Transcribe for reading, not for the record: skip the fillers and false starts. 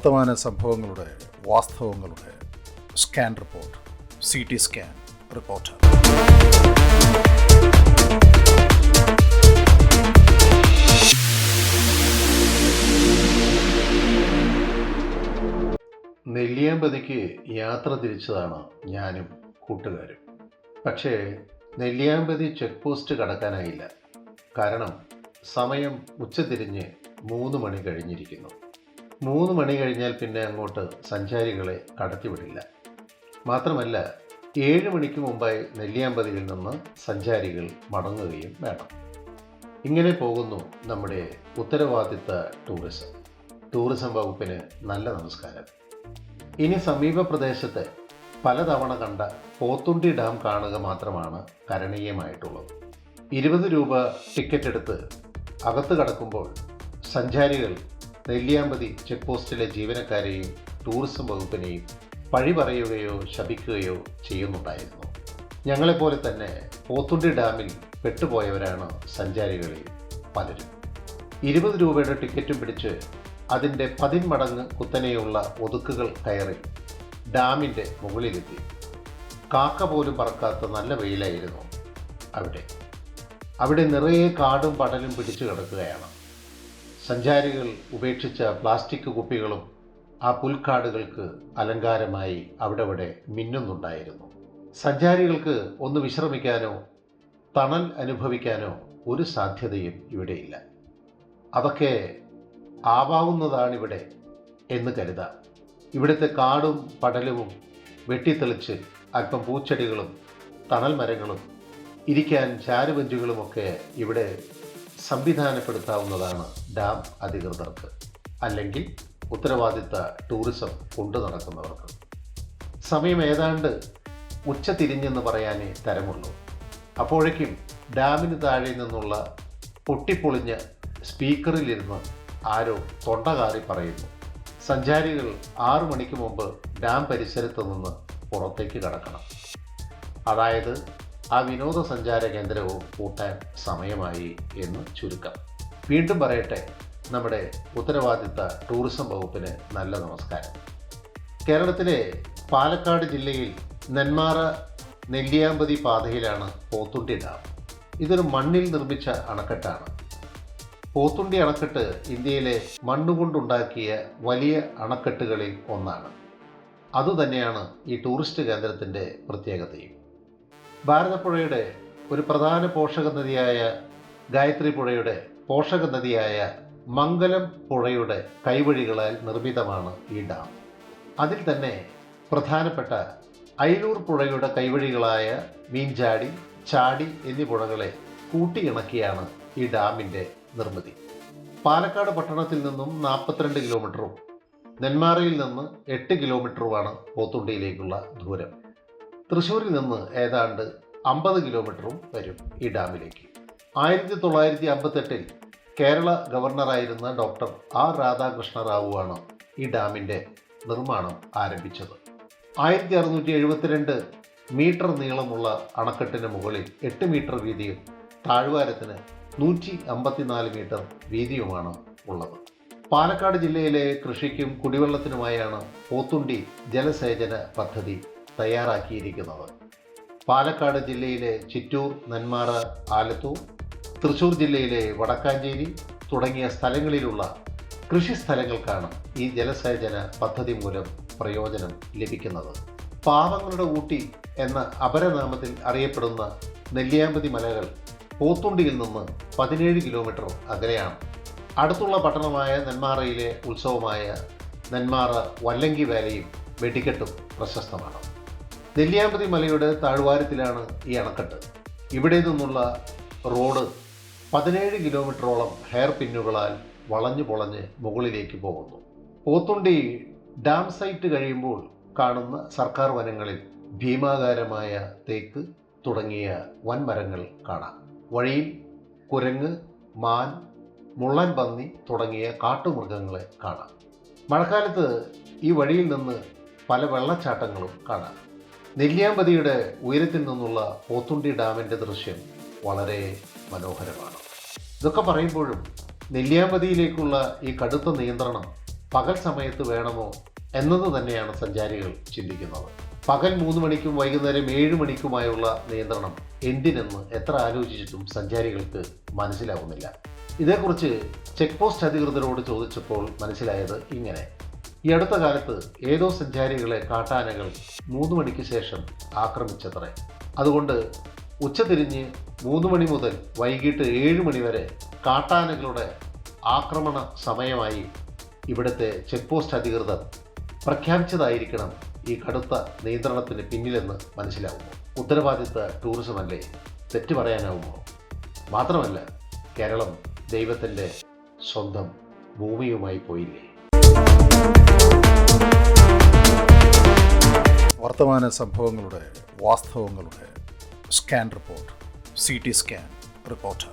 വർത്തമാന സംഭവങ്ങളുടെ വാസ്തവങ്ങളുടെ scan report, CT scan report. നെല്ലിയാമ്പതിക്ക് യാത്ര തിരിച്ചതാണ് ഞാനും കൂട്ടുകാരും. പക്ഷേ നെല്ലിയാമ്പതി ചെക്ക് പോസ്റ്റ് കടക്കാനായില്ല. കാരണം സമയം ഉച്ചതിരിഞ്ഞ് 3 മണി കഴിഞ്ഞിരിക്കുന്നു. 3 മണി കഴിഞ്ഞാൽ പിന്നെ അങ്ങോട്ട് സഞ്ചാരികളെ കടത്തിവിടില്ല. മാത്രമല്ല 7 മണിക്ക് മുമ്പായി നെല്ലിയാമ്പതിയിൽ നിന്ന് സഞ്ചാരികൾ മടങ്ങുകയും വേണം. ഇങ്ങനെ പോകുന്നു നമ്മുടെ ഉത്തരവാദിത്ത ടൂറിസം വകുപ്പിന് നല്ല നമസ്കാരം. ഇനി സമീപ പ്രദേശത്ത് പലതവണ കണ്ട പോത്തുണ്ടി ഡാം കാണുക മാത്രമാണ് കരണീയമായിട്ടുള്ളത്. 20 രൂപ ടിക്കറ്റ് എടുത്ത് അകത്ത് കടക്കുമ്പോൾ സഞ്ചാരികൾ നെല്ലിയാമ്പതി ചെക്ക് പോസ്റ്റിലെ ജീവനക്കാരെയും ടൂറിസം വകുപ്പിനെയും പഴി പറയുകയോ ശപിക്കുകയോ ചെയ്യുന്നുണ്ടായിരുന്നു. ഞങ്ങളെപ്പോലെ തന്നെ പോത്തുണ്ടി ഡാമിൽ പെട്ടുപോയവരാണ് സഞ്ചാരികളിൽ പലരും. 20 രൂപയുടെ ടിക്കറ്റും പിടിച്ച് അതിൻ്റെ 10 മടങ്ങ് കുത്തനെയുള്ള ഒതുക്കുകൾ കയറി ഡാമിൻ്റെ മുകളിലെത്തി. കാക്ക പോലും പറക്കാത്ത നല്ല വെയിലായിരുന്നു അവിടെ നിറയെ കാടും പടലും പിടിച്ചു കിടക്കുകയാണ്. സഞ്ചാരികൾ ഉപേക്ഷിച്ച പ്ലാസ്റ്റിക് കുപ്പികളും ആ പുൽക്കാടുകൾക്ക് അലങ്കാരമായി അവിടെ മിന്നുന്നുണ്ടായിരുന്നു. സഞ്ചാരികൾക്ക് ഒന്ന് വിശ്രമിക്കാനോ തണൽ അനുഭവിക്കാനോ ഒരു സാധ്യതയും ഇവിടെയില്ല. അതൊക്കെ ആവാവുന്നതാണിവിടെ എന്ന് കരുതാം. ഇവിടുത്തെ കാടും പടലും വെട്ടിത്തെളിച്ച് അല്പം പൂച്ചെടികളും തണൽ മരങ്ങളും ഇരിക്കാൻ ചാരുബെഞ്ചുകളുമൊക്കെ ഇവിടെ സംവിധാനപ്പെടുത്താവുന്നതാണ് ഡാം അധികൃതർക്ക്, അല്ലെങ്കിൽ ഉത്തരവാദിത്ത ടൂറിസം കൊണ്ടു നടക്കുന്നവർക്ക്. സമയം ഏതാണ്ട് ഉച്ച തിരിഞ്ഞെന്ന് പറയാനേ തരമുള്ളൂ. അപ്പോഴേക്കും ഡാമിന് താഴെ നിന്നുള്ള പൊട്ടിപ്പൊളിഞ്ഞ സ്പീക്കറിലിരുന്ന് ആരോ തൊണ്ടകാറി പറയുന്നു. സഞ്ചാരികൾ 6 മണിക്ക് മുമ്പ് ഡാം പരിസരത്ത് നിന്ന് പുറത്തേക്ക് കടക്കണം. അതായത് ആ വിനോദസഞ്ചാര കേന്ദ്രവും പൂട്ടാൻ സമയമായി എന്ന് ചുരുക്കം. വീണ്ടും പറയട്ടെ, നമ്മുടെ ഉത്തരവാദിത്ത ടൂറിസം വകുപ്പിന് നല്ല നമസ്കാരം. കേരളത്തിലെ പാലക്കാട് ജില്ലയിൽ നെന്മാറ നെല്ലിയാമ്പതി പാതയിലാണ് പോത്തുണ്ടി ഡാം. ഇതൊരു മണ്ണിൽ നിർമ്മിച്ച അണക്കെട്ടാണ്. പോത്തുണ്ടി അണക്കെട്ട് ഇന്ത്യയിലെ മണ്ണുകൊണ്ടുണ്ടാക്കിയ വലിയ അണക്കെട്ടുകളിൽ ഒന്നാണ്. അതുതന്നെയാണ് ഈ ടൂറിസ്റ്റ് കേന്ദ്രത്തിൻ്റെ പ്രത്യേകതയും. ഭാരതപ്പുഴയുടെ ഒരു പ്രധാന പോഷക നദിയായ ഗായത്രി പുഴയുടെ പോഷക നദിയായ മംഗലം പുഴയുടെ കൈവഴികളാൽ നിർമ്മിതമാണ് ഈ ഡാം. അതിൽ തന്നെ പ്രധാനപ്പെട്ട അയിലൂർ പുഴയുടെ കൈവഴികളായ മീൻചാടി, ചാടി എന്നീ പുഴകളെ കൂട്ടിയിണക്കിയാണ് ഈ ഡാമിൻ്റെ നിർമ്മിതി. പാലക്കാട് പട്ടണത്തിൽ നിന്നും 42 കിലോമീറ്ററും നെന്മാറയിൽ നിന്ന് 8 കിലോമീറ്ററുമാണ് പോത്തുണ്ടിയിലേക്കുള്ള ദൂരം. തൃശ്ശൂരിൽ നിന്ന് ഏതാണ്ട് 50 കിലോമീറ്ററും വരും ഈ ഡാമിലേക്ക്. 1958 കേരള ഗവർണറായിരുന്ന ഡോക്ടർ R രാധാകൃഷ്ണ റാവുവാണ് ഈ ഡാമിൻ്റെ നിർമ്മാണം ആരംഭിച്ചത്. 1672 മീറ്റർ നീളമുള്ള അണക്കെട്ടിന് മുകളിൽ 8 മീറ്റർ വീതിയും താഴ്വാരത്തിന് 154 മീറ്റർ വീതിയുമാണ് ഉള്ളത്. പാലക്കാട് ജില്ലയിലെ കൃഷിക്കും കുടിവെള്ളത്തിനുമായാണ് പോത്തുണ്ടി ജലസേചന പദ്ധതി തയ്യാറാക്കിയിരിക്കുന്നത്. പാലക്കാട് ജില്ലയിലെ ചിറ്റൂർ, നെന്മാറ, ആലത്തൂർ, തൃശ്ശൂർ ജില്ലയിലെ വടക്കാഞ്ചേരി തുടങ്ങിയ സ്ഥലങ്ങളിലുള്ള കൃഷിസ്ഥലങ്ങൾക്കാണ് ഈ ജലസേചന പദ്ധതി മൂലം പ്രയോജനം ലഭിക്കുന്നത്. പാവങ്ങളുടെ ഊട്ടി എന്ന അപരനാമത്തിൽ അറിയപ്പെടുന്ന നെല്ലിയാമ്പതി മലകൾ പോത്തുണ്ടിയിൽ നിന്ന് 17 കിലോമീറ്റർ അകലെയാണ്. അടുത്തുള്ള പട്ടണമായ നെന്മാറയിലെ ഉത്സവമായ നെന്മാറ വല്ലങ്കി വേലയും വെടിക്കെട്ടും പ്രശസ്തമാണ്. നെല്ലിയാമ്പതി മലയുടെ താഴ്വാരത്തിലാണ് ഈ അണക്കെട്ട്. ഇവിടെ നിന്നുള്ള റോഡ് 17 കിലോമീറ്ററോളം ഹെയർ പിന്നുകളാൽ വളഞ്ഞു പൊളഞ്ഞ് മുകളിലേക്ക് പോകുന്നു. പോത്തുണ്ടി ഡാം സൈറ്റ് കഴിയുമ്പോൾ കാണുന്ന സർക്കാർ വനങ്ങളിൽ ഭീമാകാരമായ തേക്ക് തുടങ്ങിയ വൻമരങ്ങൾ കാണാം. വഴിയിൽ കുരങ്ങ്, മാൻ, മുള്ളൻ പന്നി തുടങ്ങിയ കാട്ടുമൃഗങ്ങളെ കാണാം. മഴക്കാലത്ത് ഈ വഴിയിൽ നിന്ന് പല വെള്ളച്ചാട്ടങ്ങളും കാണാം. നെല്ലിയാമ്പതിയുടെ ഉയരത്തിൽ നിന്നുള്ള പോത്തുണ്ടി ഡാമിൻ്റെ ദൃശ്യം വളരെ മനോഹരമാണ്. ഇതൊക്കെ പറയുമ്പോഴും നെല്ലിയാമ്പതിയിലേക്കുള്ള ഈ കടുത്ത നിയന്ത്രണം പകൽ സമയത്ത് വേണമോ എന്നത് തന്നെയാണ് സഞ്ചാരികൾ ചിന്തിക്കുന്നത്. പകൽ 3 മണിക്കും വൈകുന്നേരം 7 മണിക്കുമായുള്ള നിയന്ത്രണം എന്തിനെന്ന് എത്ര ആലോചിച്ചിട്ടും സഞ്ചാരികൾക്ക് മനസ്സിലാവുന്നില്ല. ഇതേക്കുറിച്ച് ചെക്ക് പോസ്റ്റ് അധികൃതരോട് ചോദിച്ചപ്പോൾ മനസ്സിലായത് ഇങ്ങനെ: ഈ അടുത്ത കാലത്ത് ഏതോ സഞ്ചാരികളെ കാട്ടാനകൾ 3 മണിക്ക് ശേഷം ആക്രമിച്ചത്രേ. അതുകൊണ്ട് ഉച്ചതിരിഞ്ഞ് 3 മണി മുതൽ വൈകിട്ട് 7 മണി വരെ കാട്ടാനകളുടെ ആക്രമണ സമയമായി ഇവിടുത്തെ ചെക്ക് പോസ്റ്റ് അധികൃതർ പ്രഖ്യാപിച്ചതായിരിക്കണം ഈ കടുത്ത നിയന്ത്രണത്തിന് പിന്നിലെന്ന് മനസ്സിലാവുമോ? ഉത്തരവാദിത്ത ടൂറിസമല്ലേ? തെറ്റ് പറയാനാവുമോ? മാത്രമല്ല, കേരളം ദൈവത്തിൻ്റെ സ്വന്തം ഭൂമിയുമായി പോയില്ലേ? വർത്തമാന സംഭവങ്ങളുടെ വാസ്തവങ്ങളുടെ scan report, CT scan reporter.